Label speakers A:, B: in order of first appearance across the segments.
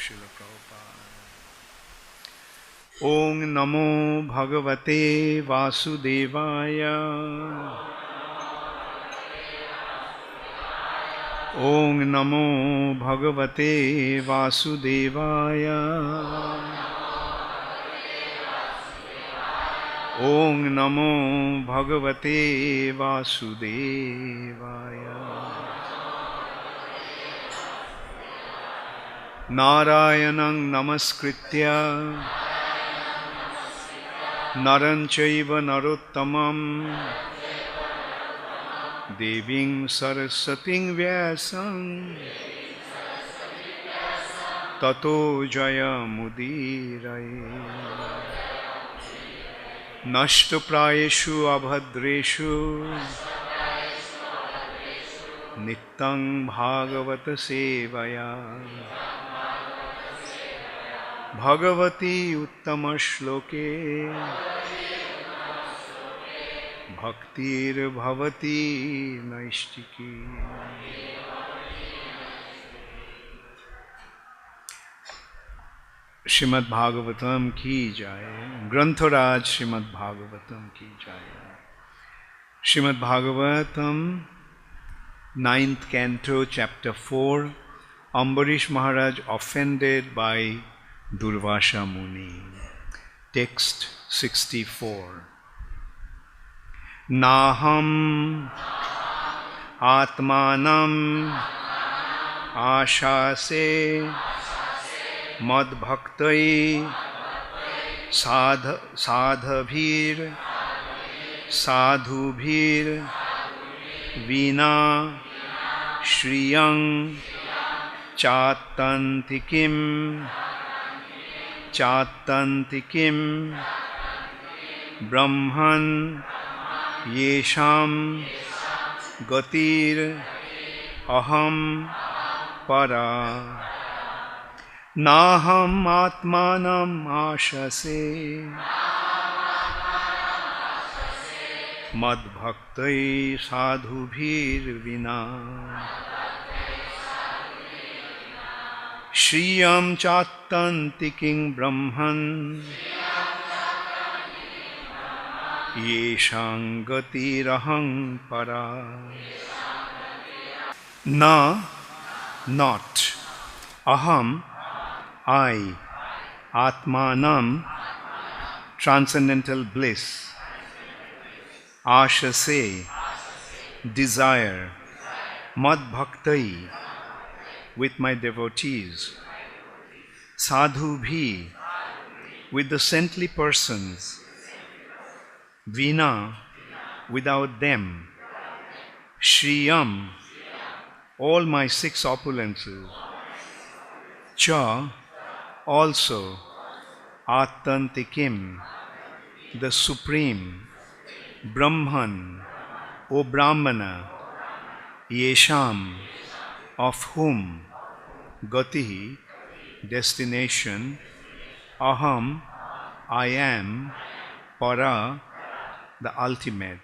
A: Srila Prabhupada. Om Namo Bhagavate Vasudevaya. Om Namo Bhagavate Vasudevaya. Om Namo Bhagavate Vasudevaya. Narayanang Namaskritya Naranchaiva Narottamam Deving Sarasating Vyasam Tato Jaya Mudiraye Nashtaprayeshu Abhadreshu Nittang Bhagavata Sevaya Bhagavati Uttama Shloke Bhaktir Bhavati Naishtiki. Srimad Bhagavatam ki jai. Grantharaj Srimad Bhagavatam ki jai. Srimad Bhagavatam, 9th Canto, Chapter 4. Ambarish Maharaj offended by Durvasha Muni. Text 64. Naham Atmanam Ashase Madbhaktai Sadhabhir Sadhubhir Vina Shriyang Chatantikim Brahman Yesham Gatir Aham Para Naham Atmanam Ashase Madbhaktai Sadhubhir Vina Shriyam Chatantiking Brahman Yeshang Gatirahang Para. Na, not. Aham, I. Atmanam, transcendental bliss. Ashase, desire. Madbhaktai, with my devotees. Sadhubhi, with the saintly persons. Vina, without them. Shriyam, all my 6 opulences. Cha, also. Atantikim, the supreme. Brahman, O Brahmana. Yesham, of whom. Gati, destination. Aham, I am. Para, the ultimate.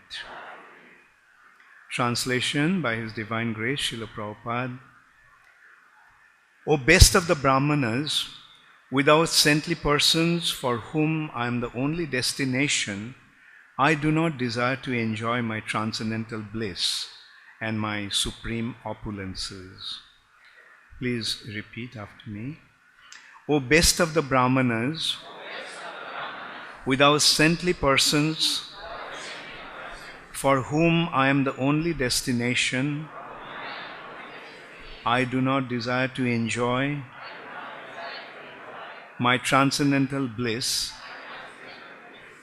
A: Translation by His Divine Grace, Srila Prabhupada. O best of the Brahmanas, without saintly persons for whom I am the only destination, I do not desire to enjoy my transcendental bliss and my supreme opulences. Please repeat after me. O best of the Brahmanas, without saintly persons for whom I am the only destination, I do not desire to enjoy my transcendental bliss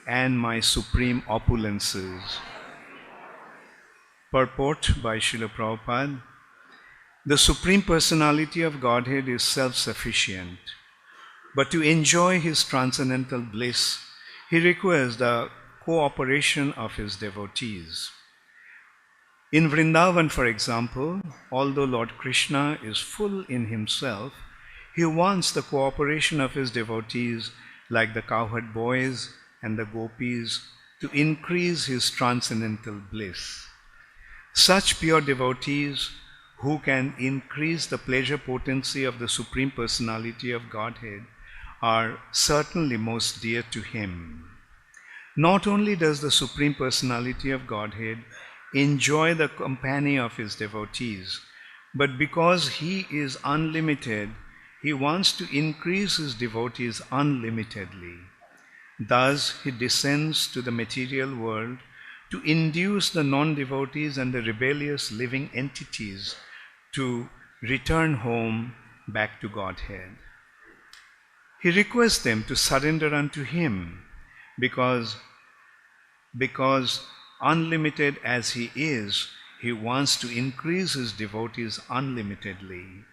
A: and my supreme opulences. Purport by Srila Prabhupada. The Supreme Personality of Godhead is self-sufficient, but to enjoy His transcendental bliss, He requires the cooperation of His devotees. In Vrindavan, for example, although Lord Krishna is full in Himself, He wants the cooperation of His devotees like the cowherd boys and the gopis to increase His transcendental bliss. Such pure devotees who can increase the pleasure potency of the Supreme Personality of Godhead are certainly most dear to him. Not only does the Supreme Personality of Godhead enjoy the company of his devotees, but because he is unlimited, he wants to increase his devotees unlimitedly. Thus, he descends to the material world to induce the non-devotees and the rebellious living entities to return home back to Godhead. He requests them to surrender unto him because unlimited as he is, he wants to increase his devotees unlimitedly.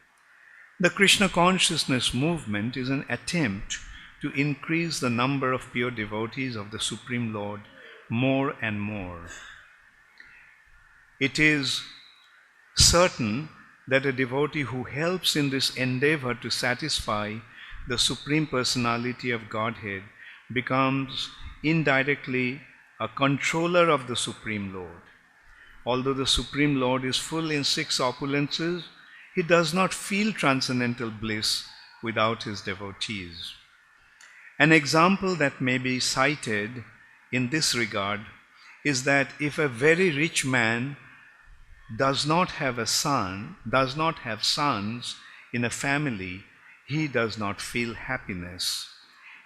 A: The Krishna consciousness movement is an attempt to increase the number of pure devotees of the Supreme Lord more and more. It is certain that a devotee who helps in this endeavor to satisfy the Supreme Personality of Godhead becomes indirectly a controller of the Supreme Lord. Although the Supreme Lord is full in 6 opulences, he does not feel transcendental bliss without his devotees. An example that may be cited in this regard is that if a very rich man does not have sons in a family, he does not feel happiness.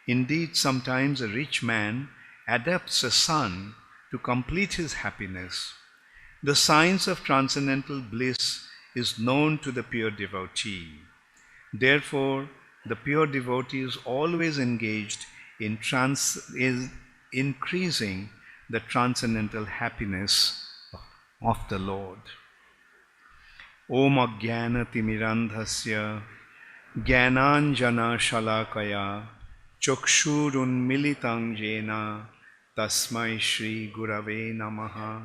A: Indeed, sometimes a rich man adopts a son to complete his happiness. The science of transcendental bliss is known to the pure devotee. Therefore, the pure devotee is always engaged in increasing the transcendental happiness of the Lord. Om Ajnana Timirandhasya Jnananjana Shalakaya Chakshurunmilitang Jena Tasmai Shri Gurave Namaha.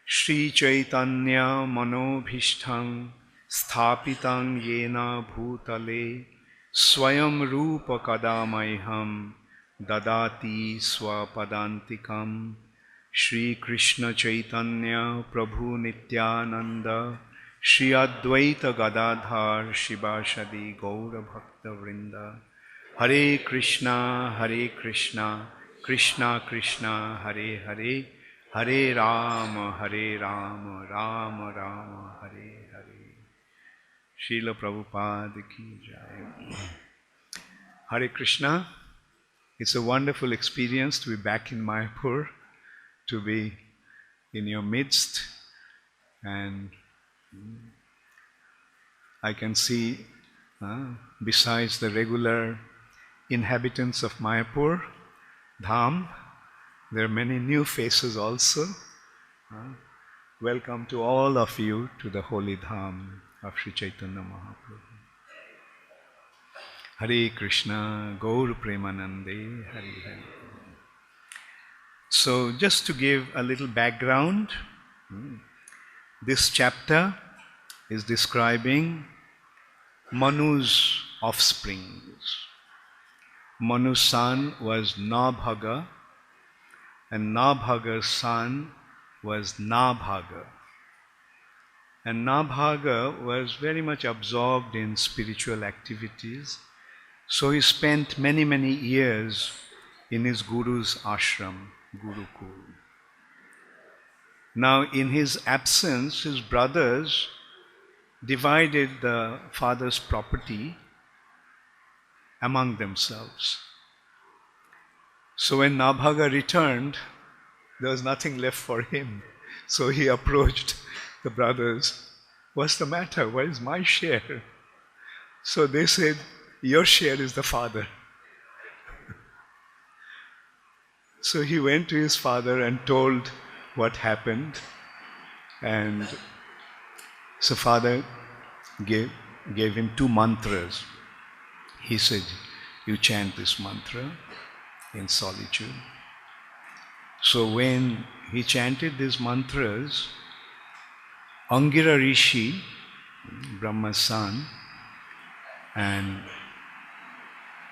A: Shri Chaitanya Manobhishthang Sthapitang Yena Bhutale Swayam Rupa Kadamaiham Dadati Swapadantikam. Shri Krishna Chaitanya Prabhu Nityananda Shri Advaita Gadadhar Shivashadi Gaura Bhakta Vrinda. Hare Krishna, Krishna Krishna, Hare Hare, Hare Rama, Rama Rama, Hare Hare. Srila Prabhupada ki jai. Hare Krishna. It's a wonderful experience to be back in Mayapur, to be in your midst, and I can see, besides the regular inhabitants of Mayapur Dham, there are many new faces also. Welcome to all of you to the holy Dham of Sri Chaitanya Mahaprabhu. Hare Krishna, Gaur Premanande, Hare Hare. So just to give a little background, this chapter is describing Manu's offsprings. Manu's son was Nabhaga, and Nabhaga's son was Nabhaga. And Nabhaga was very much absorbed in spiritual activities, so he spent many years in his guru's ashram, Gurukul. Now, in his absence, his brothers divided the father's property among themselves. So when Nabhaga returned, there was nothing left for him. So he approached the brothers. What's the matter? Where is my share? So they said, your share is the father. So he went to his father and told what happened. And so father gave him 2 mantras. He said, you chant this mantra in solitude. So when he chanted these mantras, Angira Rishi, Brahma's son, and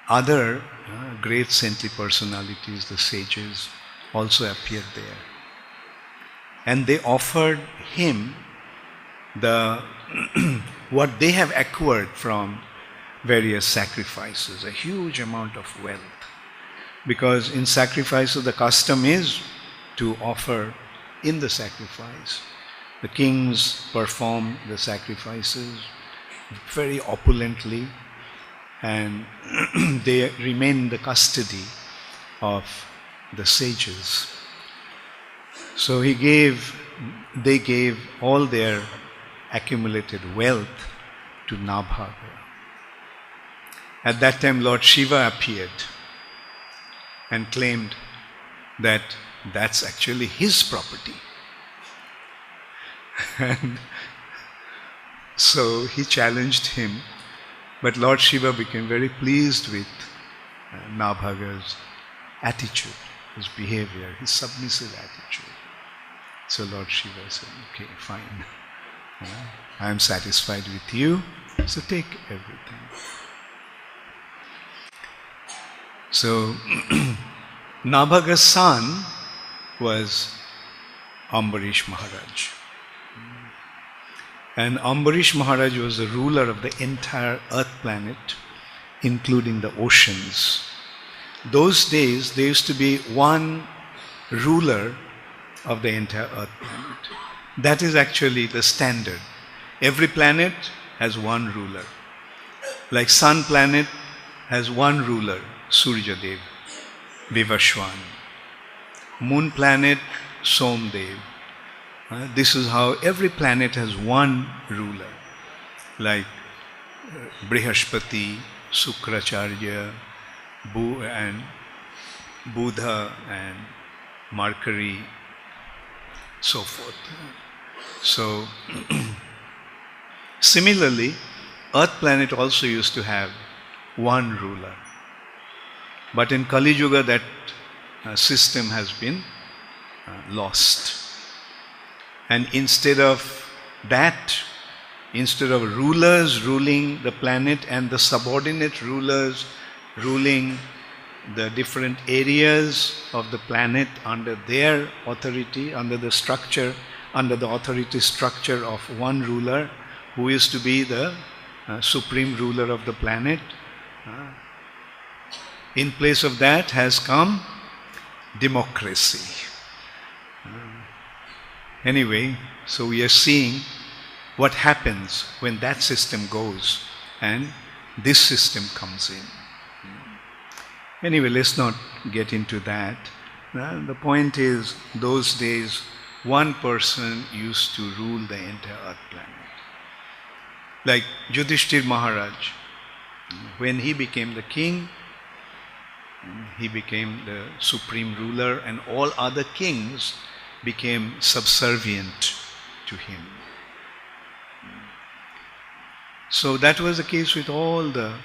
A: other great saintly personalities, the sages, also appeared there. And they offered him the what they have acquired from various sacrifices, a huge amount of wealth. Because in sacrifices the custom is to offer in the sacrifice. The kings perform the sacrifices very opulently, and they remain in the custody of the sages. So they gave all their accumulated wealth to Nabhaga. At that time Lord Shiva appeared and claimed that that's actually his property. And so he challenged him, but Lord Shiva became very pleased with Nabhaga's attitude, his behavior, his submissive attitude. So Lord Shiva said, okay, fine. I am satisfied with you, so take everything. So Nabhaga's son was Ambarish Maharaj. And Ambarish Maharaj was the ruler of the entire earth planet, including the oceans. Those days, there used to be one ruler of the entire earth planet. That is actually the standard. Every planet has one ruler. Like sun planet has one ruler, Suryadev, Vivashwan. Moon planet, Somdev. This is how every planet has one ruler. Like Brihaspati, Sukracharya, and Buddha and Mercury, so forth. So similarly, Earth planet also used to have one ruler. But in Kali Yuga that system has been lost. And instead of rulers ruling the planet and the subordinate rulers ruling the different areas of the planet under their authority, under the authority structure of one ruler who is to be the supreme ruler of the planet, in place of that has come democracy. Anyway, so we are seeing what happens when that system goes and this system comes in. Anyway, let's not get into that. The point is, those days, one person used to rule the entire earth planet. Like Yudhishthir Maharaj, when he became the king, he became the supreme ruler, and all other kings became subservient to him. So that was the case with all the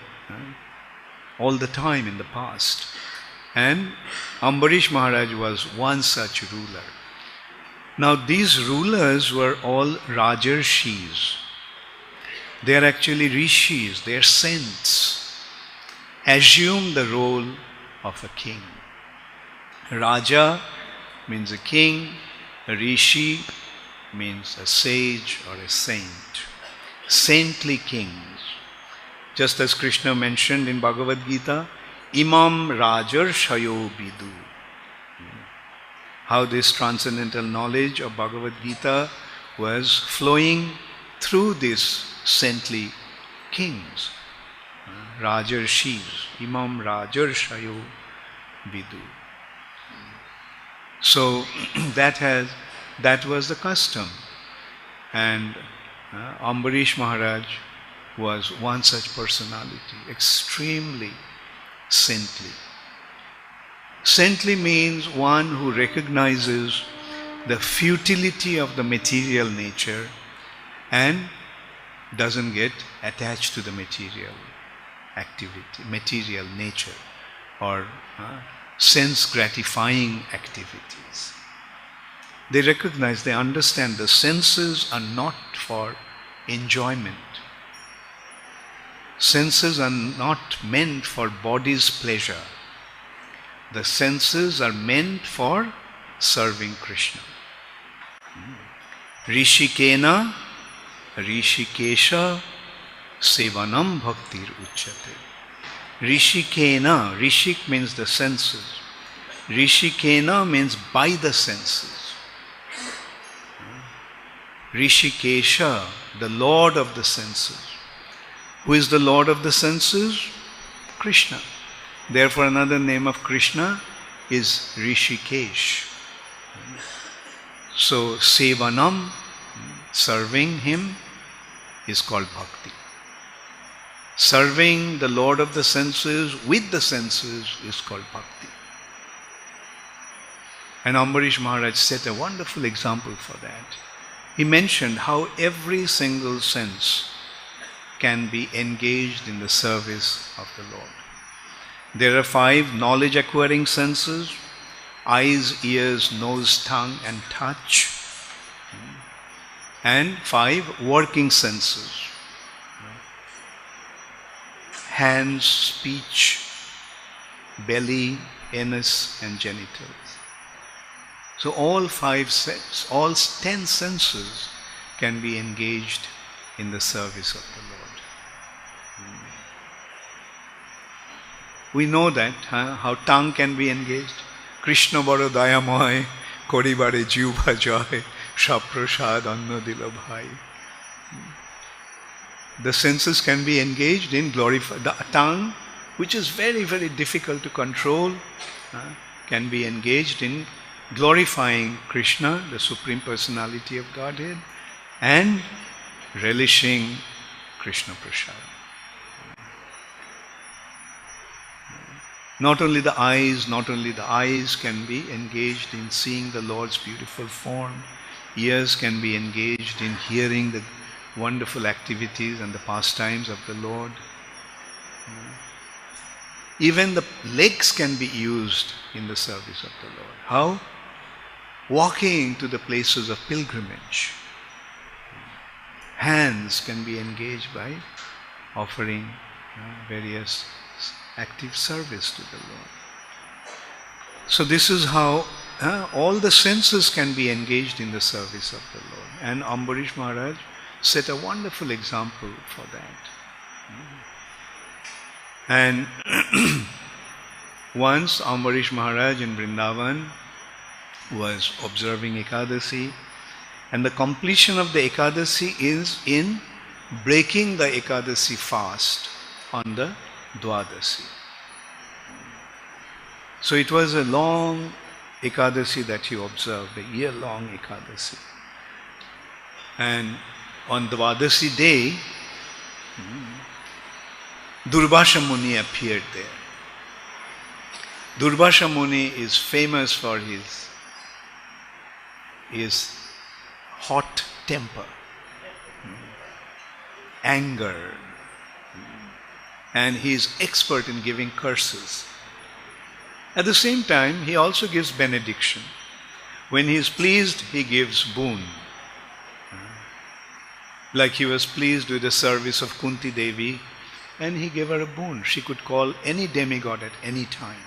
A: time in the past. And Ambarish Maharaj was one such ruler. Now these rulers were all Rajarshis. They are actually rishis, they are saints. Assume the role of a king. Raja means a king, a rishi means a sage or a saint. Saintly kings. Just as Krishna mentioned in Bhagavad Gita, Imam Rajarshayo Bidu. How this transcendental knowledge of Bhagavad Gita was flowing through these saintly kings. Rajarshis, Imam Rajarshayo Bidu. So that was the custom. And Ambarish Maharaj was one such personality, extremely saintly. Saintly means one who recognizes the futility of the material nature and doesn't get attached to the material activity, material nature, or sense-gratifying activities. They recognize, they understand the senses are not for enjoyment. Senses are not meant for body's pleasure. The senses are meant for serving Krishna. Rishikena Rishikesha Sevanam Bhaktir Uchyate. Rishikena, Rishik means the senses. Rishikena means by the senses. Rishikesha, the Lord of the senses. Who is the Lord of the senses? Krishna. Therefore, another name of Krishna is Rishikesh. So, Sevanam, serving him, is called bhakti. Serving the Lord of the senses with the senses is called bhakti. And Ambarish Maharaj set a wonderful example for that. He mentioned how every single sense can be engaged in the service of the Lord. There are 5 knowledge acquiring senses: eyes, ears, nose, tongue, and touch. And 5 working senses: hands, speech, belly, anus, and genitals. So all 5 senses, all 10 senses can be engaged in the service of the Lord. We know that, how tongue can be engaged. Krishna baro dayamoy, koribare jiva joy, shaprasad anna dilo bhai. The senses can be engaged in glorifying. The tongue, which is very, very difficult to control, can be engaged in glorifying Krishna, the Supreme Personality of Godhead, and relishing Krishna Prasad. Not only the eyes can be engaged in seeing the Lord's beautiful form. Ears can be engaged in hearing the wonderful activities and the pastimes of the Lord. Even the legs can be used in the service of the Lord. How? Walking to the places of pilgrimage. Hands can be engaged by offering various active service to the Lord. So this is how all the senses can be engaged in the service of the Lord. And Ambarish Maharaj set a wonderful example for that. And once Ambarish Maharaj in Vrindavan was observing Ekadasi, and the completion of the Ekadasi is in breaking the Ekadasi fast on the Dwadasi. So it was a long Ekadasi that he observed, a year-long Ekadasi. And on Dwadasi day, Durvasha Muni appeared there. Durvasha Muni is famous for his hot temper, anger, and he is expert in giving curses. At the same time, he also gives benediction. When he is pleased, he gives boon. Like he was pleased with the service of Kunti Devi, and he gave her a boon. She could call any demigod at any time.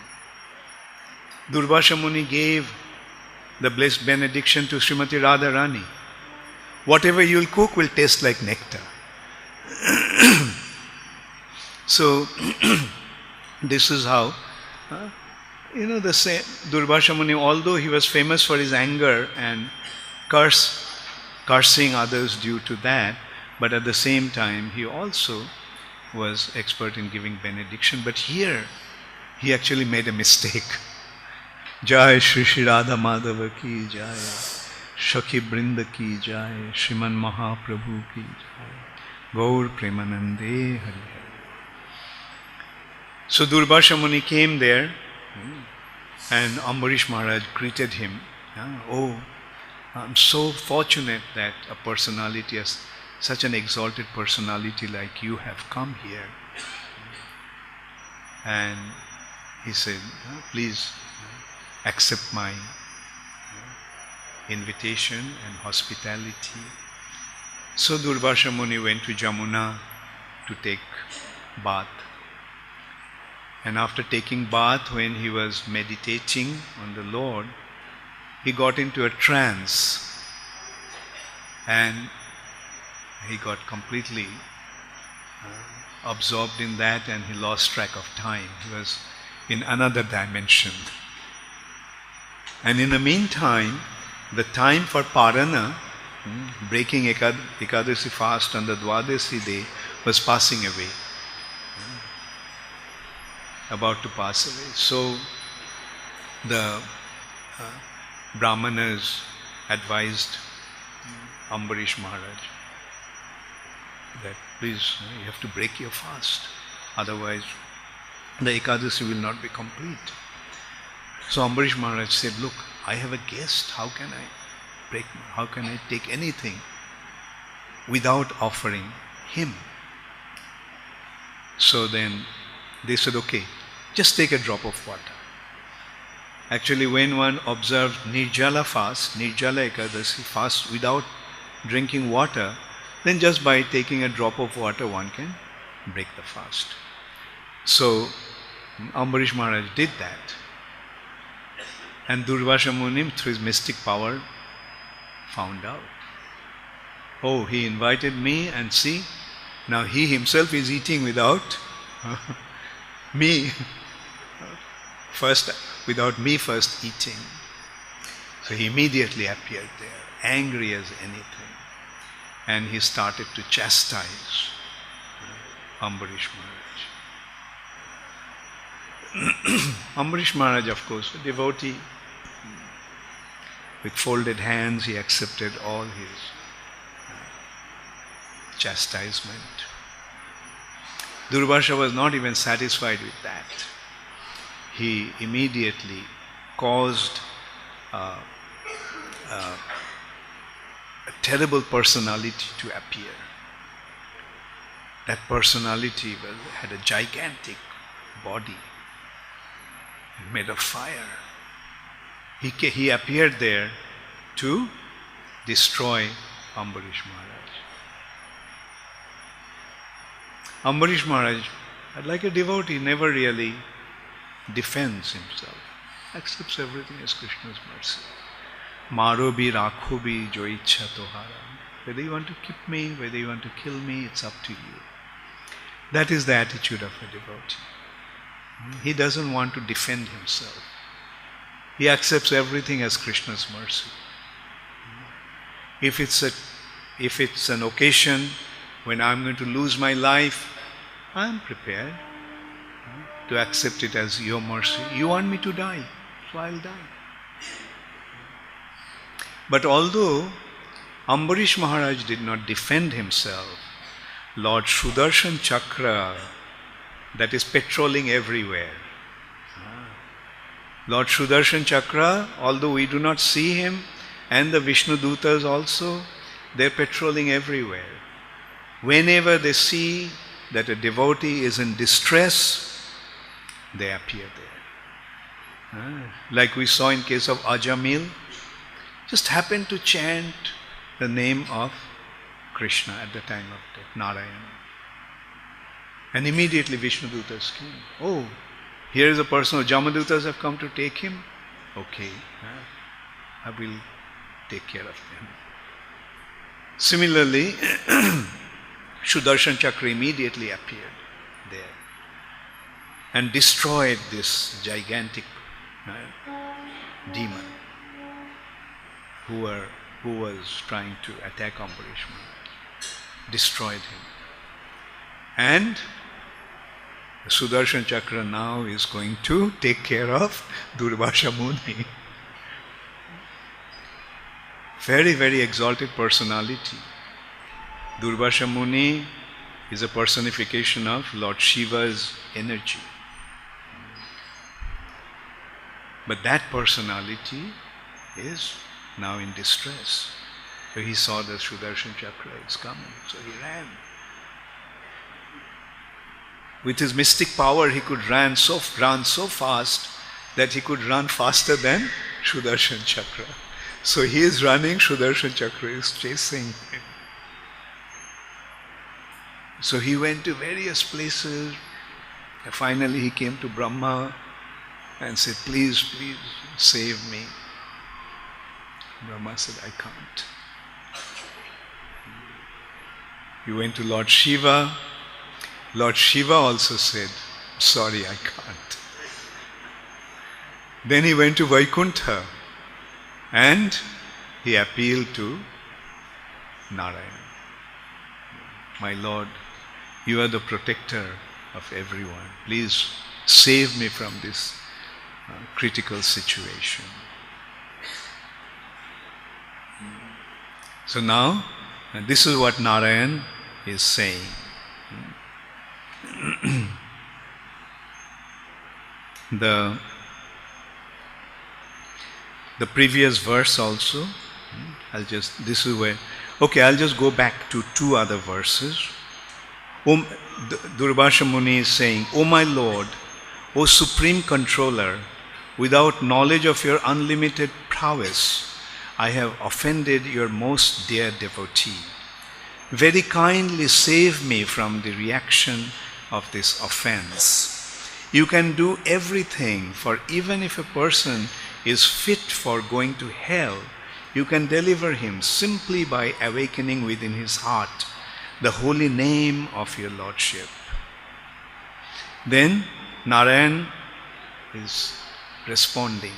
A: Durvasha Muni gave the blessed benediction to Srimati Radharani. Whatever you'll cook will taste like nectar. So, this is how, the same Durvasha Muni, although he was famous for his anger and cursing others due to that, but at the same time, he also was expert in giving benediction. But here, he actually made a mistake. Jai Shri Shri Radha Madhava ki Jai, Shakhi Brinda ki Jai, Shriman Mahaprabhu ki Jai, Gaur Premanande Hari Hari. So Durvasha Muni came there, and Ambarish Maharaj greeted him. Oh, I'm so fortunate that a personality, such an exalted personality like you have come here. And he said, please accept my invitation and hospitality. So Durvasha Muni went to Jamuna to take bath. And after taking bath, when he was meditating on the Lord, he got into a trance. And he got completely absorbed in that and he lost track of time. He was in another dimension. And in the meantime, the time for Parana, breaking Ekadasi fast on the Dwadasi day, was passing away. About to pass away. So the Brahmanas advised Ambarish Maharaj that please, you have to break your fast. Otherwise, the Ekadasi will not be complete. So Ambarish Maharaj said, look, I have a guest. How can I take anything without offering him? So then they said, okay, just take a drop of water. Actually, when one observed Nirjala fast, Nirjala Ekadasi fast without drinking water, then just by taking a drop of water one can break the fast. So Ambarish Maharaj did that. And Durvasa Muni, through his mystic power, found out. Oh, he invited me and see, now he himself is eating without me. Without me first eating. So he immediately appeared there, angry as anything. And he started to chastise Ambarish Maharaj. Ambarish Maharaj, of course, a devotee, with folded hands, he accepted all his chastisement. Durvasa was not even satisfied with that. He immediately caused a terrible personality to appear. That personality had a gigantic body made of fire. He appeared there to destroy Ambarish Maharaj. Ambarish Maharaj, like a devotee, never really defends himself, accepts everything as Krishna's mercy. Maro bhi rakho bhi jo ichha tohara. Whether you want to keep me, whether you want to kill me, it's up to you. That is the attitude of a devotee. He doesn't want to defend himself. He accepts everything as Krishna's mercy. If it's an occasion when I'm going to lose my life, I'm prepared to accept it as your mercy. You want me to die, so I'll die. But although Ambarish Maharaj did not defend himself, Lord Sudarshan Chakra, that is patrolling everywhere. Lord Sudarshan Chakra, although we do not see him, and the Vishnu Dutas also, they're patrolling everywhere. Whenever they see that a devotee is in distress, they appear there. Like we saw in case of Ajamil, just happened to chant the name of Krishna at the time of death, Narayana. And immediately Vishnu Dutas came. Oh, here is a person, Jamadutas have come to take him. Okay, I will take care of them. Similarly, Sudarshan Chakra immediately appeared there and destroyed this gigantic demon who was trying to attack Ambarish Maharaj. Destroyed him. And the Sudarshan Chakra now is going to take care of Durvasa Muni. Very, very exalted personality. Durvasa Muni is a personification of Lord Shiva's energy. But that personality is now in distress. So he saw the Sudarshan Chakra is coming, so he ran. With his mystic power, he could run so fast that he could run faster than Sudarshan Chakra. So he is running, Sudarshan Chakra is chasing him. So he went to various places. Finally he came to Brahma and said, please, please save me. Brahma said, I can't. He went to Lord Shiva. Lord Shiva also said, sorry, I can't. Then he went to Vaikuntha and he appealed to Narayana. My Lord, you are the protector of everyone. Please save me from this critical situation. So now, this is what Narayan is saying. The previous verse also, I'll just go back to two other verses. Durvasha Muni is saying, O my Lord, O Supreme Controller, without knowledge of your unlimited prowess, I have offended your most dear devotee. Very kindly save me from the reaction of this offense. You can do everything, for even if a person is fit for going to hell, you can deliver him simply by awakening within his heart the holy name of your Lordship. Then Narayan is responding.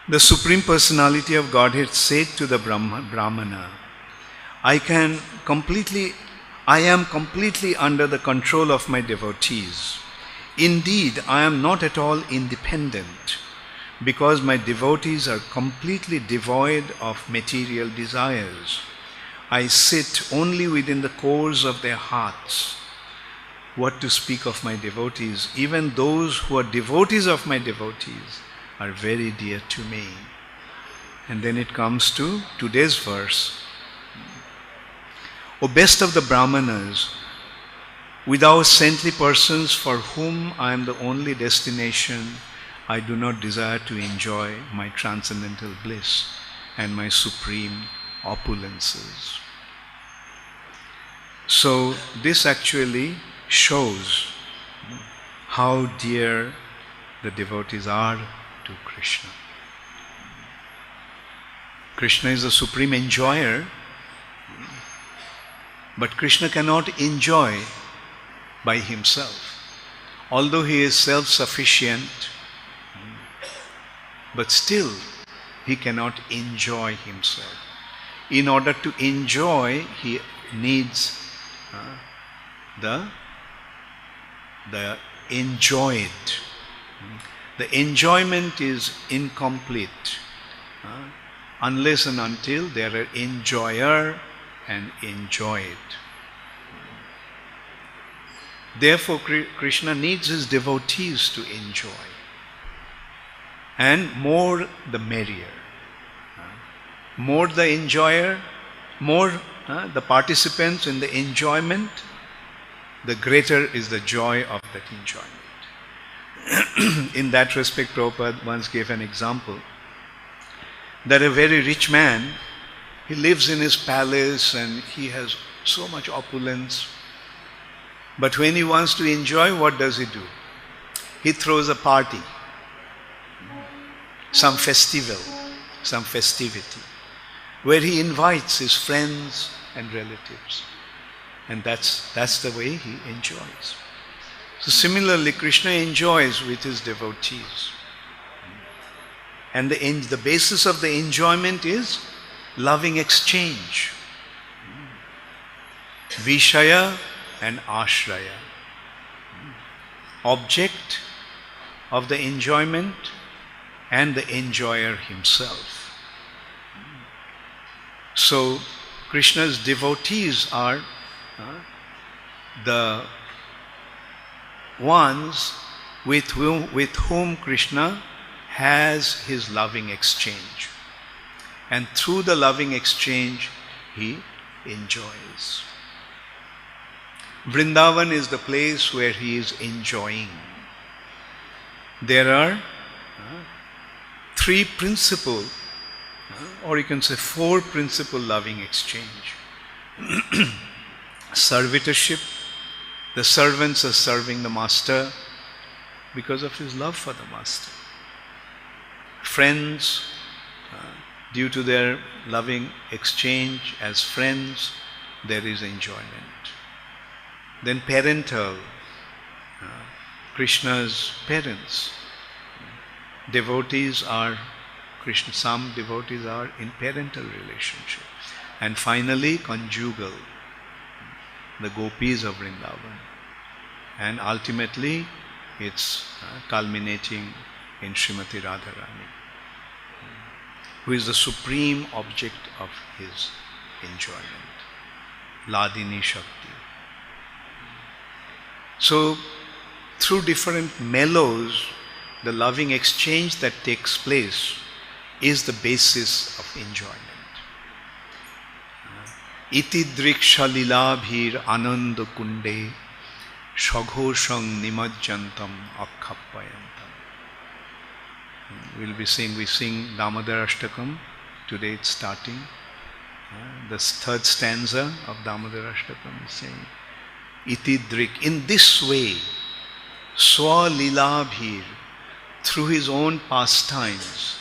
A: The Supreme Personality of Godhead said to the Brahmana, I am completely under the control of my devotees. Indeed, I am not at all independent, because my devotees are completely devoid of material desires. I sit only within the cores of their hearts. What to speak of my devotees? Even those who are devotees of my devotees are very dear to me. And then it comes to today's verse. O best of the Brahmanas, without saintly persons for whom I am the only destination, I do not desire to enjoy my transcendental bliss and my supreme opulences. So this actually shows how dear the devotees are to Krishna. Krishna is the supreme enjoyer, but Krishna cannot enjoy by himself. Although he is self-sufficient, but still he cannot enjoy himself. In order to enjoy, he needs the enjoyed. The enjoyment is incomplete unless and until there are enjoyer and enjoyed. Therefore, Krishna needs his devotees to enjoy. And more the merrier. More the enjoyer, more the participants in the enjoyment, the greater is the joy of that enjoyment. In that respect, Prabhupada once gave an example that a very rich man, he lives in his palace and he has so much opulence. But when he wants to enjoy, what does he do? He throws a party, some festival, some festivity, where he invites his friends and relatives. And that's the way he enjoys. So similarly, Krishna enjoys with his devotees. And the basis of the enjoyment is loving exchange. Vishaya and Ashraya. Object of the enjoyment and the enjoyer himself. So Krishna's devotees are the ones with whom Krishna has his loving exchange. And through the loving exchange, he enjoys. Vrindavan is the place where he is enjoying. There are three principal, or you can say four principal loving exchange. Servitorship, the servants are serving the master because of his love for the master. Friends, due to their loving exchange as friends, there is enjoyment. Then parental, Krishna's parents. Devotees are, some devotees are in parental relationship. And finally, conjugal, the gopis of Vrindavan. And ultimately, it's culminating in Srimati Radharani, who is the supreme object of his enjoyment. Ladini Shakti. So, through different mellows, the loving exchange that takes place is the basis of enjoyment. Iti driksha lilabhir ananda kunde shaghoshang nimajjantam akkhappayantam. We sing Damodar Ashtakam. Today it's starting. The third stanza of Damodar Ashtakam is saying, Iti drik, in this way, swa lilabhir, through his own pastimes,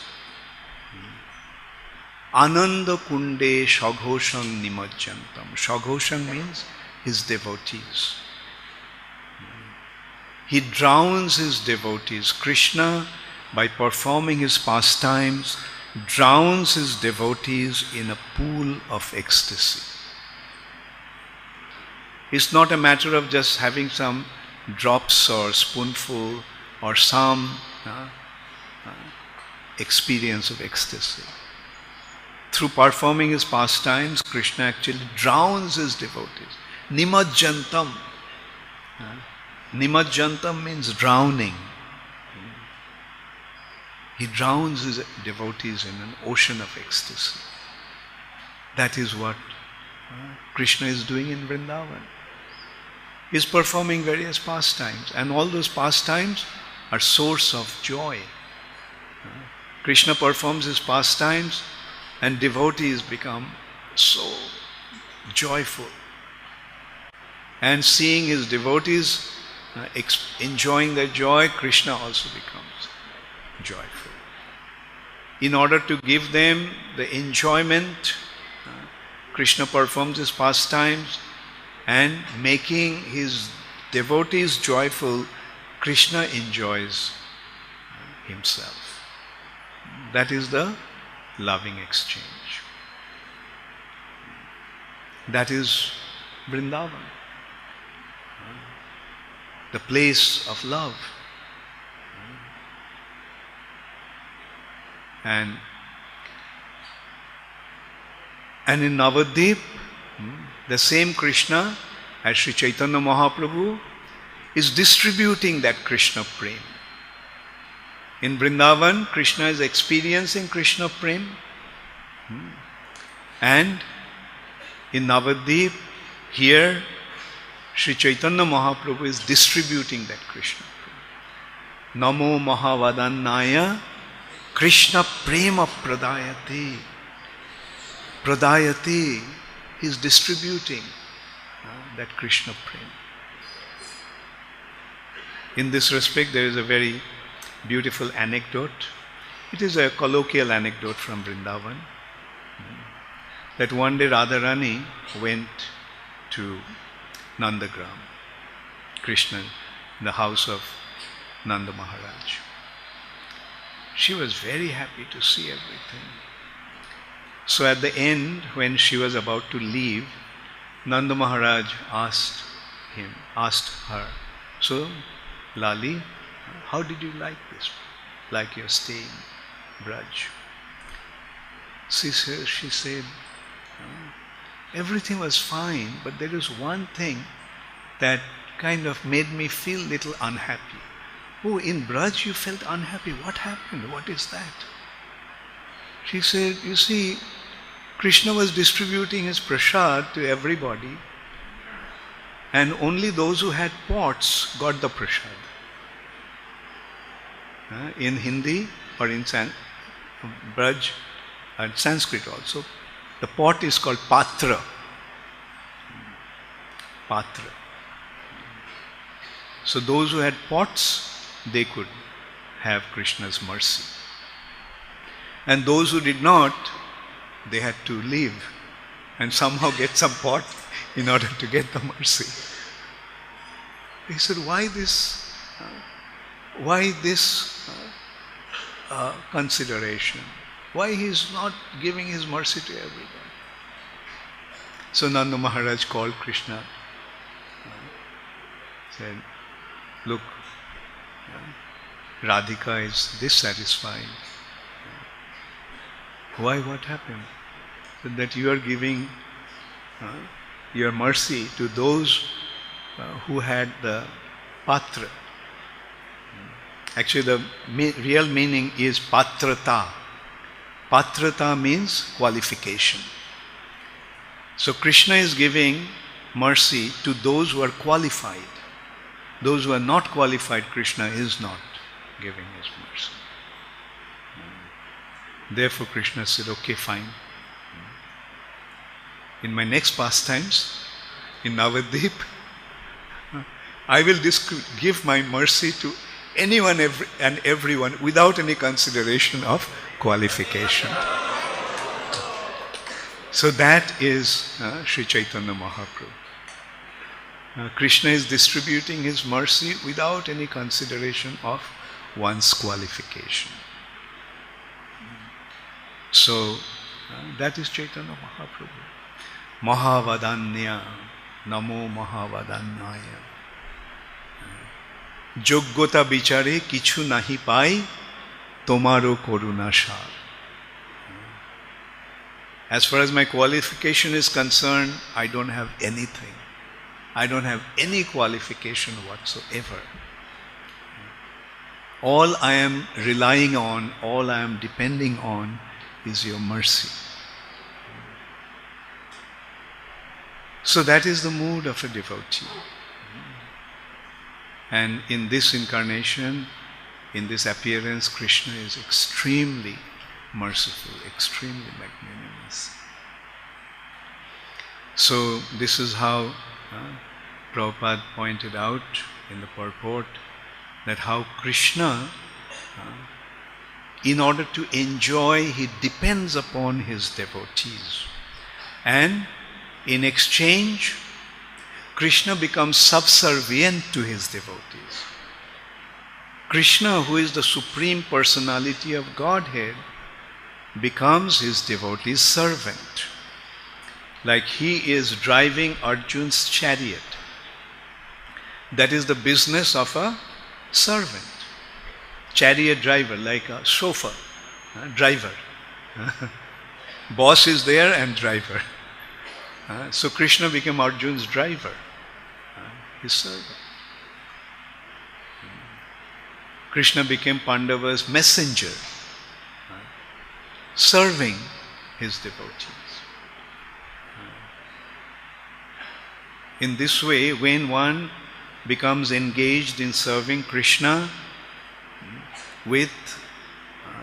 A: Ananda kunde shaghoshang nimajjantam. Shaghoshang means his devotees. He drowns his devotees. Krishna, by performing his pastimes, drowns his devotees in a pool of ecstasy. It's not a matter of just having some drops or spoonful or some experience of ecstasy. Through performing his pastimes, Krishna actually drowns his devotees. Nimajjantam. Nimajjantam means drowning. He drowns his devotees in an ocean of ecstasy. That is what Krishna is doing in Vrindavan. He is performing various pastimes, and all those pastimes are source of joy. Krishna performs his pastimes, and devotees become so joyful. And seeing his devotees enjoying their joy, Krishna also becomes joyful. In order to give them the enjoyment, Krishna performs his pastimes, and making his devotees joyful, Krishna enjoys himself. That is the loving exchange. That is Vrindavan, the place of love. And in Navadvip, the same Krishna, as Sri Chaitanya Mahaprabhu, is distributing that Krishna Prem. In Vrindavan, Krishna is experiencing Krishna Prem. And in Navadvip, here, Sri Chaitanya Mahaprabhu is distributing that Krishna Prem. Namo Mahavadannaya Krishna Prema Pradayate. Pradayate, he is distributing that Krishna Prem. In this respect, there is a very beautiful anecdote. It is a colloquial anecdote from Vrindavan. That one day Radharani went to Nandagram, Krishna, in the house of Nanda Maharaj. She was very happy to see everything. So at the end, when she was about to leave, Nanda Maharaj asked her, so Lali, how did you like this? Like your stay in Braj? She said, everything was fine, but there is one thing that kind of made me feel a little unhappy. Oh, in Braj you felt unhappy. What happened? What is that? She said, you see, Krishna was distributing his prasad to everybody, and only those who had pots got the prasad. In Hindi or in Braj and Sanskrit also, the pot is called patra. Patra. So those who had pots, they could have Krishna's mercy. And those who did not, they had to leave and somehow get some pot in order to get the mercy. He said, why this consideration? Why he is not giving his mercy to everyone? So Nanda Maharaj called Krishna, said, look, Radhika is dissatisfied. Why? What happened? So that you are giving your mercy to those who had the patra. Actually, the real meaning is patrata. Patrata means qualification. So Krishna is giving mercy to those who are qualified. Those who are not qualified, Krishna is not giving his mercy. Therefore Krishna said, okay, fine. In my next pastimes, in Navadvip, I will give my mercy to anyone and everyone without any consideration of qualification. So that is Sri Chaitanya Mahaprabhu. Krishna is distributing his mercy without any consideration of one's qualification. So that is Chaitanya Mahaprabhu. Mahavadanya, Namo Mahavadanyaya. Yogyota bichare kichu nahi pai, tomaro koruna sar. As far as my qualification is concerned, I don't have anything. I don't have any qualification whatsoever. All I am relying on, all I am depending on is your mercy. So that is the mood of a devotee. And in this incarnation, in this appearance, Krishna is extremely merciful, extremely magnanimous. So this is how Prabhupada pointed out in the purport that how Krishna, in order to enjoy, he depends upon his devotees. And in exchange, Krishna becomes subservient to his devotees. Krishna, who is the Supreme Personality of Godhead, becomes his devotee's servant. Like he is driving Arjun's chariot. That is the business of a servant. Chariot driver, like a chauffeur, driver. Boss is there and driver. So Krishna became Arjun's driver, his servant. Krishna became Pandava's messenger, serving his devotees. In this way, when one becomes engaged in serving Krishna with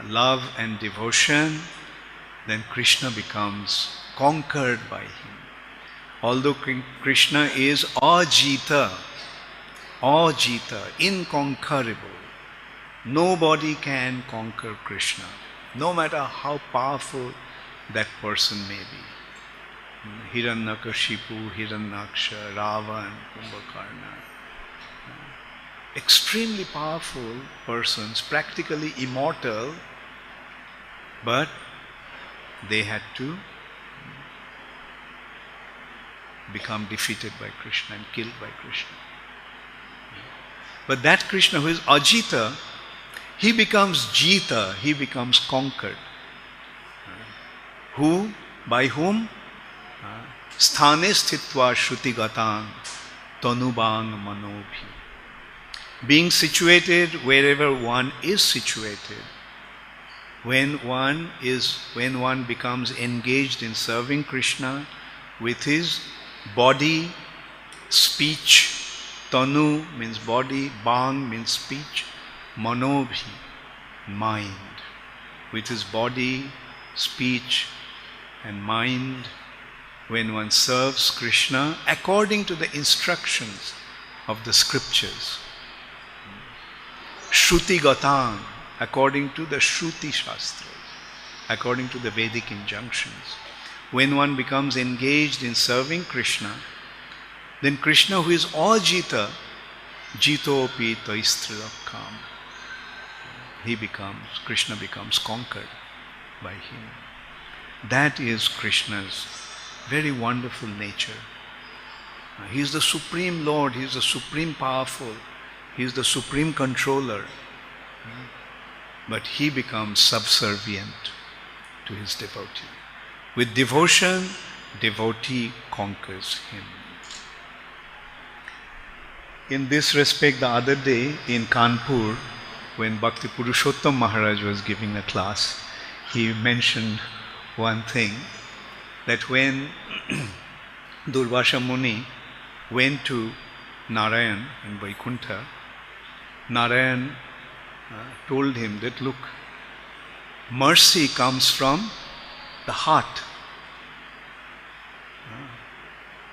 A: love and devotion, then Krishna becomes conquered by him. Although Krishna is Ajita, inconquerable, nobody can conquer Krishna, no matter how powerful that person may be. Hiranyakashipu, Hiranyaksha, Ravan, Kumbhakarna. Extremely powerful persons, practically immortal, but they had to become defeated by Krishna and killed by Krishna. But that Krishna who is Ajita, he becomes Jita, he becomes conquered. Who? By whom? Sthane sthitva shruti gatan tanubang manobhi. Being situated wherever one is situated, when one becomes engaged in serving Krishna with his body, speech, tanu means body, bang means speech, manobhi, mind. With his body, speech and mind, when one serves Krishna according to the instructions of the scriptures, Shruti Gatan, according to the Shruti Shastras, according to the Vedic injunctions. when one becomes engaged in serving Krishna, then Krishna, who is Ajita, Jito Pita Istrilakam, Krishna becomes conquered by him. That is Krishna's very wonderful nature. He is the Supreme Lord, He is the Supreme Powerful, He is the Supreme Controller. But He becomes subservient to His devotee. With devotion, devotee conquers him. In this respect, the other day in Kanpur, when Bhakti Purushottam Maharaj was giving a class, he mentioned one thing, that when Durvasa Muni went to Narayan in Vaikuntha, Narayan told him that, look, mercy comes from the heart.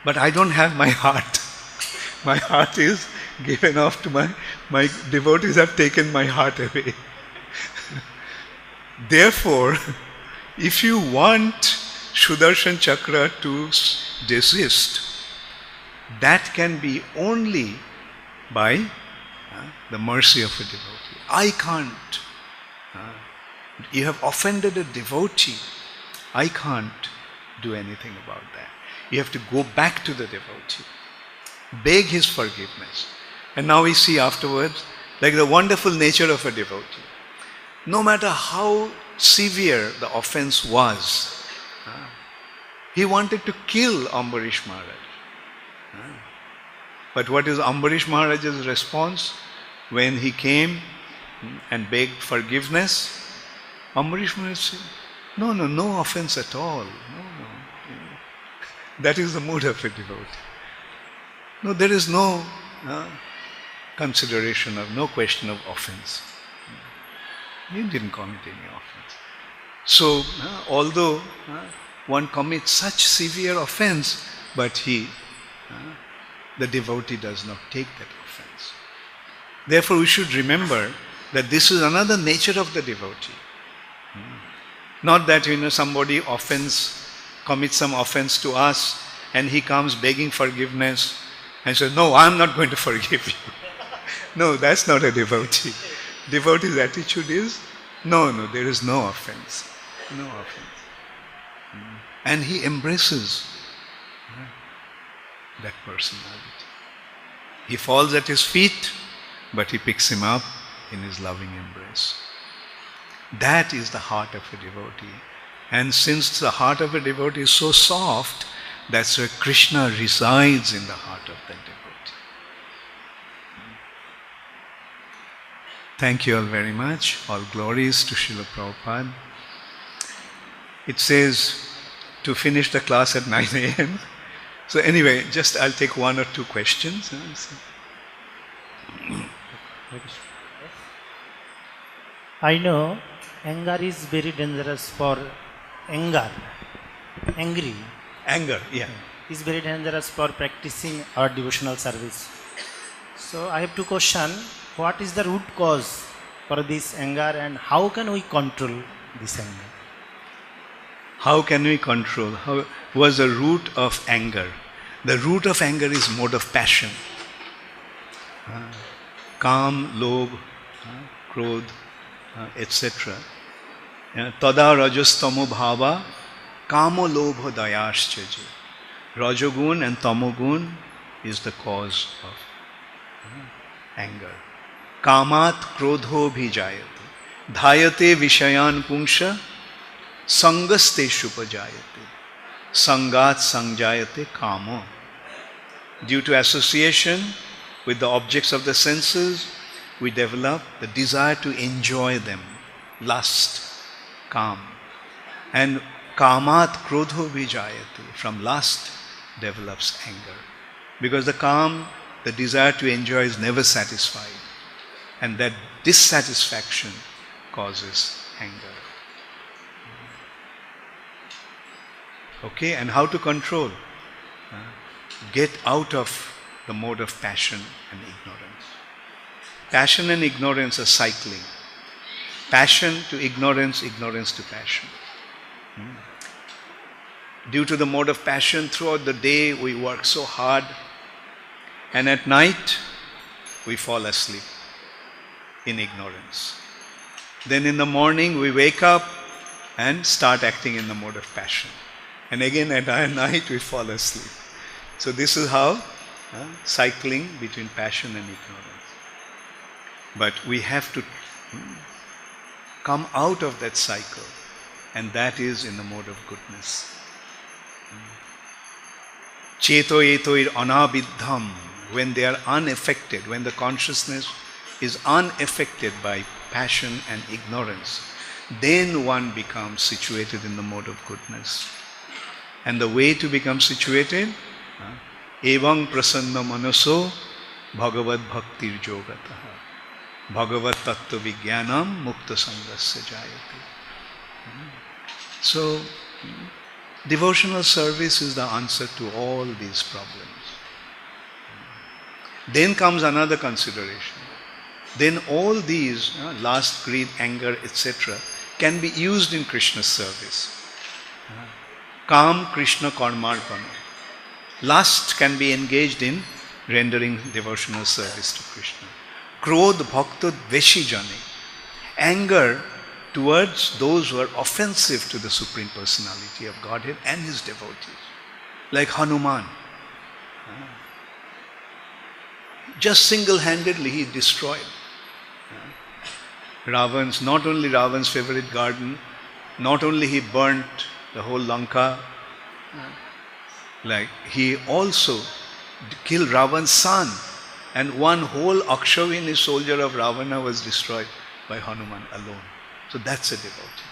A: But I don't have my heart. My heart is given off to my devotees have taken my heart away. Therefore, if you want Sudarshan Chakra to desist, that can be only by the mercy of a devotee. I can't. You have offended a devotee. I can't do anything about that. You have to go back to the devotee, beg his forgiveness. And now we see afterwards, like the wonderful nature of a devotee. No matter how severe the offense was, he wanted to kill Ambarish Maharaj. But what is Ambarish Maharaj's response when he came and begged forgiveness? Ambarish Maharaj said, no offense at all. No. That is the mood of a devotee. No, there is no consideration of, no question of offense. He didn't commit any offense. So, although one commits such severe offense, but the devotee does not take that offense. Therefore, we should remember that this is another nature of the devotee. Not that, somebody commits some offense to us and he comes begging forgiveness and says, no, I'm not going to forgive you. No, that's not a devotee. Devotee's attitude is, no, there is no offense. No offense. And he embraces that personality. He falls at his feet, but he picks him up in his loving embrace. That is the heart of a devotee. And since the heart of a devotee is so soft, that's where Krishna resides in the heart of that devotee. Thank you all very much. All glories to Srila Prabhupada. It says to finish the class at 9 a.m. So anyway, I'll take one or two questions.
B: I know anger is very dangerous for angry.
A: Anger, yeah.
B: Is very dangerous for practicing our devotional service. So I have two questions. What is the root cause for this anger and how can we control this anger?
A: How can we control? How was the root of anger? The root of anger is mode of passion. Kam, lobh, krodh, etc. Tada rajastamo bhava kamo lobha dayaschaji. Rajogun and tamogun is the cause of anger. Kamat krodho bhijayate. Dhayate vishayan pungsha sangaste shupajayate. Sangat sangjayate kamo. Due to association with the objects of the senses, we develop the desire to enjoy them. Lust, kam. And kamat krodho vijayate. From lust develops anger. Because the desire to enjoy is never satisfied. And that dissatisfaction causes anger. Okay, and how to control? Get out of the mode of passion and ignorance. Passion and ignorance are cycling. Passion to ignorance, ignorance to passion. Due to the mode of passion, throughout the day we work so hard, and at night we fall asleep in ignorance. Then in the morning we wake up and start acting in the mode of passion. And again at night we fall asleep. So this is how cycling between passion and ignorance. But we have to come out of that cycle, and that is in the mode of goodness. Cheto etoir anabiddham, when they are unaffected, when the consciousness is unaffected by passion and ignorance, then one becomes situated in the mode of goodness. And the way to become situated, evang prasanna manaso bhagavad bhaktir jogataha bhagavad tattva vijnanam mukta sangasya jayate. So, devotional service is the answer to all these problems. Then comes another consideration. Then all these, lust, greed, anger, etc., can be used in Krishna's service. Kam Krishna karmarpana. Lust can be engaged in rendering devotional service to Krishna. Krodh bhakta dveshi jane. Anger towards those who are offensive to the Supreme Personality of Godhead and His devotees. Like Hanuman. Just single-handedly he destroyed Ravan's, not only Ravan's favorite garden, not only he burnt the whole Lanka, like he also killed Ravan's son, and one whole Akshavini soldier of Ravana was destroyed by Hanuman alone. So that's a devotee.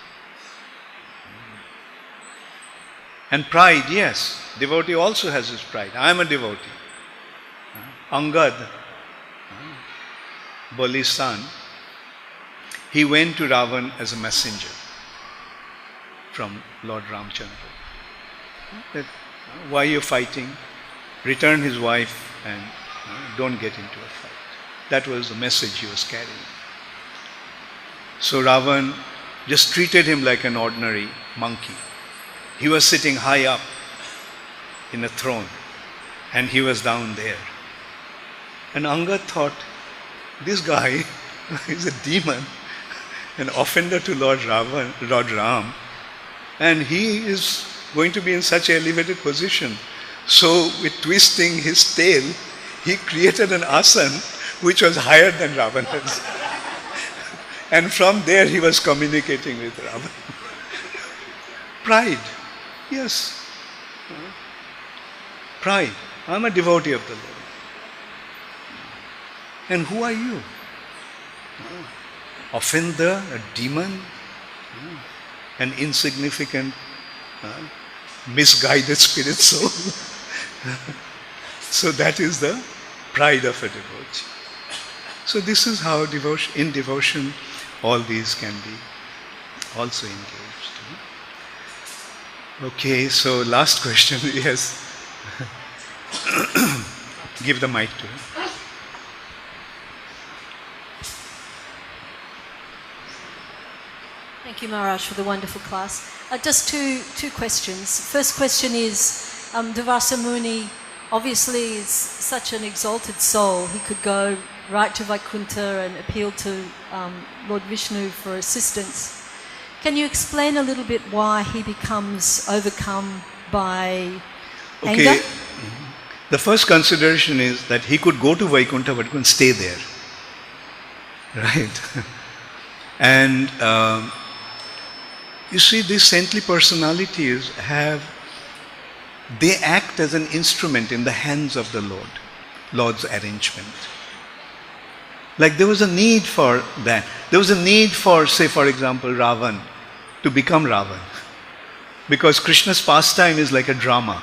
A: And pride, yes, devotee also has his pride. I am a devotee. Angad, Bali's son, he went to Ravan as a messenger from Lord Ramchandra. That, why are you fighting? Return his wife and don't get into a fight. That was the message he was carrying. So Ravan just treated him like an ordinary monkey. He was sitting high up in a throne and he was down there. And Angad thought, this guy is a demon, an offender to Lord Ram, and he is going to be in such an elevated position. So with twisting his tail, he created an asan which was higher than Ravana's. And from there he was communicating with Ravana. Pride. Yes. Pride. I'm a devotee of the Lord. And who are you? Offender, a demon, an insignificant, misguided spirit soul. So that is the pride of a devotee. So this is how in devotion all these can be also engaged. Okay, so last question, yes. Give the mic to him.
C: Thank you, Maharaj, for the wonderful class. Just two questions. First question is, Durvasa Muni obviously is such an exalted soul. He could go right to Vaikuntha and appeal to Lord Vishnu for assistance. Can you explain a little bit why he becomes overcome by anger?
A: Okay. The first consideration is that he could go to Vaikuntha but couldn't stay there. Right? And you see, these saintly personalities they act as an instrument in the hands of the Lord's arrangement. Like there was a need for that. There was a need for, say for example, Ravan to become Ravan. Because Krishna's pastime is like a drama.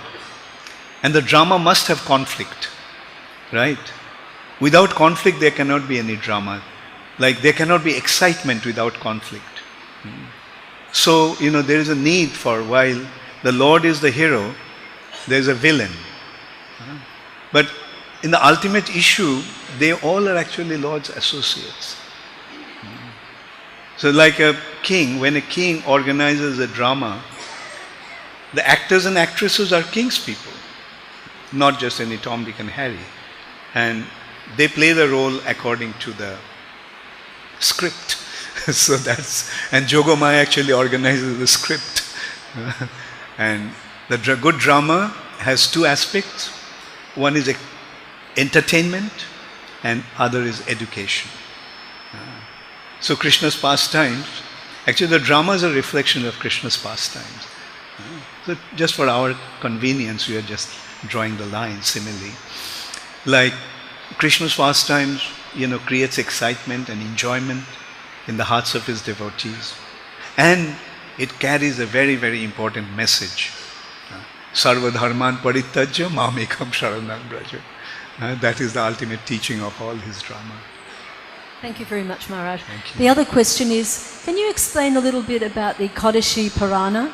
A: And the drama must have conflict. Right? Without conflict there cannot be any drama. Like there cannot be excitement without conflict. So, there is a need for, while the Lord is the hero, there is a villain. But in the ultimate issue, they all are actually Lord's associates. So like a king, when a king organizes a drama, the actors and actresses are king's people, not just any Tom, Dick and Harry. And they play the role according to the script. So that's, and Jogomaya actually organizes the script. And the good drama has two aspects. One is entertainment and other is education. So Krishna's pastimes, actually the drama is a reflection of Krishna's pastimes. So just for our convenience, we are just drawing the line similarly. Like Krishna's pastimes, creates excitement and enjoyment in the hearts of his devotees. And it carries a very, very important message. Sarva dharman parityajya mamekam sharanam braja. That is the ultimate teaching of all his drama.
C: Thank you very much, Maharaj.
A: Thank you.
C: The other question is, can you explain a little bit about the Kodashi Purana?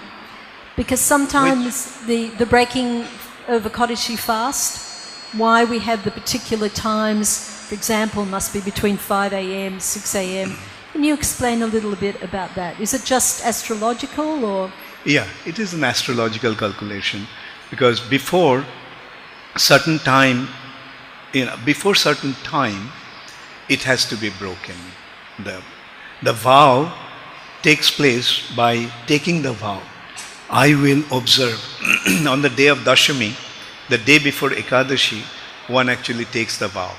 C: Because sometimes the breaking of a Kodashi fast, why we have the particular times, for example, must be between 5 a.m., 6 a.m. Can you explain a little bit about that? Is it just astrological or?
A: Yeah, it is an astrological calculation, because before certain time, it has to be broken. The vow takes place by taking the vow. I will observe. On the day of Dashami, the day before Ekadashi, one actually takes the vow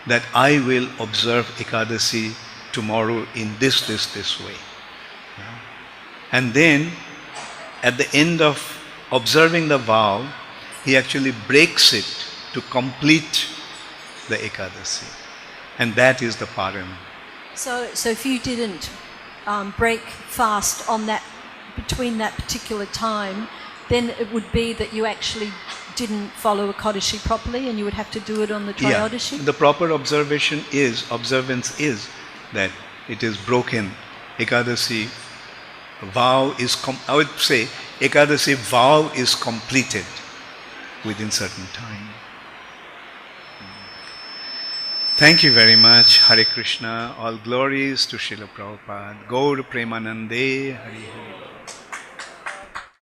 A: that I will observe Ekadasi tomorrow in this way. And then at the end of observing the vow, he actually breaks it to complete the Ekadasi. And that is the param.
C: So if you didn't break fast on that, between that particular time, then it would be that you actually didn't follow a Kodashi properly and you would have to do it on the Triyodashi?
A: Yeah. The proper observance is that it is broken. Ekadasi vow is, I would say, Ekadasi vow is completed within certain time. Thank you very much. Hare Krishna. All glories to Srila Prabhupada. Gaur Premanande. Hari Hari.